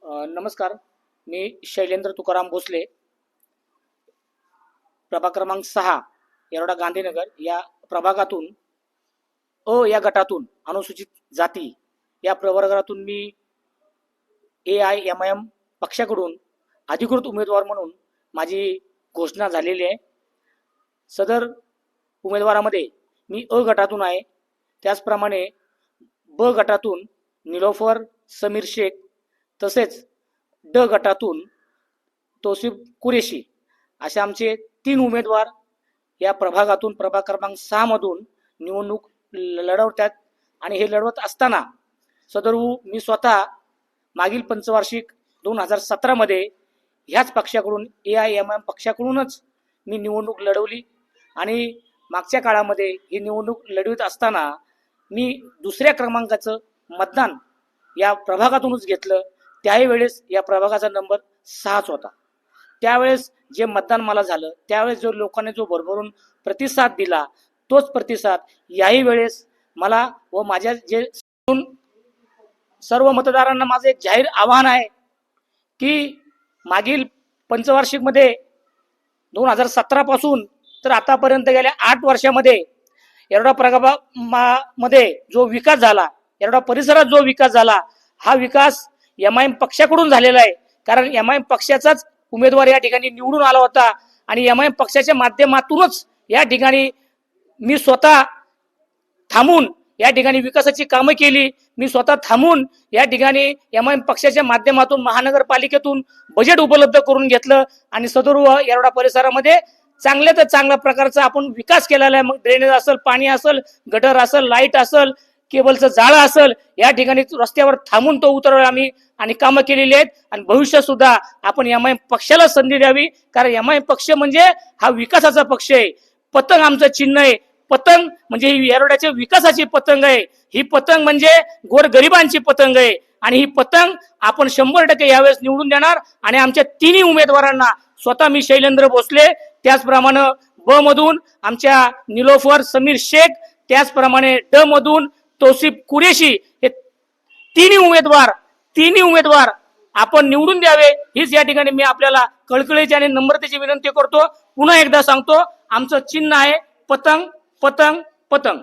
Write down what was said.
नमस्कार. मी शैलेंद्र तुकाराम भोसले, प्रभाग क्रमांक 6 येरवडा गांधीनगर या प्रभागातून या गटातून अनुसूचित जाती या प्रवर्गातून मी AIMIM पक्षाकडून अधिकृत उमेदवार म्हणून माझी घोषणा झालेली आहे. सदर उमेदवारामध्ये मी अ गटातून आहे. त्याचप्रमाणे ब गटातून निलोफर समीर शेख, तसेच ड गटातून तौसिफ कुरेशी असे आमचे 3 उमेदवार या प्रभागातून प्रभाग क्रमांक 6 मधून निवडणूक लढवतात. आणि हे लढवत असताना सदरू मी स्वतः मागील पंचवार्षिक 2017 मध्ये ह्याच पक्षाकडून AIMIM पक्षाकडूनच मी निवडणूक लढवली. आणि मागच्या काळामध्ये ही निवडणूक लढवत असताना मी दुसऱ्या क्रमांकाचं मतदान या प्रभागातूनच घेतलं. त्याही वेळेस या प्रभागाचा नंबर 6च होता. त्यावेळेस जे मतदान मला झालं, त्यावेळेस जो लोकांनी जो भरभरून प्रतिसाद दिला, तोच प्रतिसाद याही वेळेस मला व माझ्या जे सर्व मतदारांना माझं एक जाहीर आवाहन आहे की मागील पंचवार्षिक मध्ये 2017 पासून तर आतापर्यंत गेल्या 8 वर्षामध्ये येरवडा प्रभागामध्ये जो विकास झाला, येरवडा परिसरात जो विकास झाला, हा विकास MIM पक्षाकडून झालेला आहे. कारण MIM पक्षाचाच उमेदवार या ठिकाणी निवडून आला होता आणि MIM पक्षाच्या माध्यमातूनच या ठिकाणी मी स्वतः थांबून या ठिकाणी विकासाची कामं केली. मी स्वतः थांबून या ठिकाणी MIM पक्षाच्या माध्यमातून महानगरपालिकेतून बजेट उपलब्ध करून घेतलं आणि सदर येरवडा परिसरामध्ये चांगल्या तर चांगल्या प्रकारचा आपण विकास केलेला आहे. मग ड्रेनेज असेल, पाणी असेल, गटर असेल, लाईट असेल, केबलचं जाळं असेल, या ठिकाणी रस्त्यावर थांबून तो उतरवला आम्ही आणि कामं केलेली आहेत. आणि भविष्यात सुद्धा आपण MIM पक्षाला संधी द्यावी. कारण MIM पक्ष म्हणजे हा विकासाचा पक्ष आहे. पतंग आमचं चिन्ह आहे. पतंग म्हणजे ही येरवड्याच्या विकासाची पतंग आहे. ही पतंग म्हणजे गोरगरिबांची पतंग आहे. आणि ही पतंग आपण 100% यावेळेस निवडून देणार. आणि आमच्या 3ही उमेदवारांना स्वतः मी शैलेंद्र भोसले, त्याचप्रमाणे ब मधून आमच्या निलोफर समीर शेख, त्याचप्रमाणे ड मधून तौसिफ कुरेशी, हे तिन्ही उमेदवार आपण निवडून द्यावे, हीच या ठिकाणी मी आपल्याला कळकळीची आणि नम्रतेची विनंती करतो. पुन्हा एकदा सांगतो, आमचं चिन्ह आहे पतंग पतंग पतंग.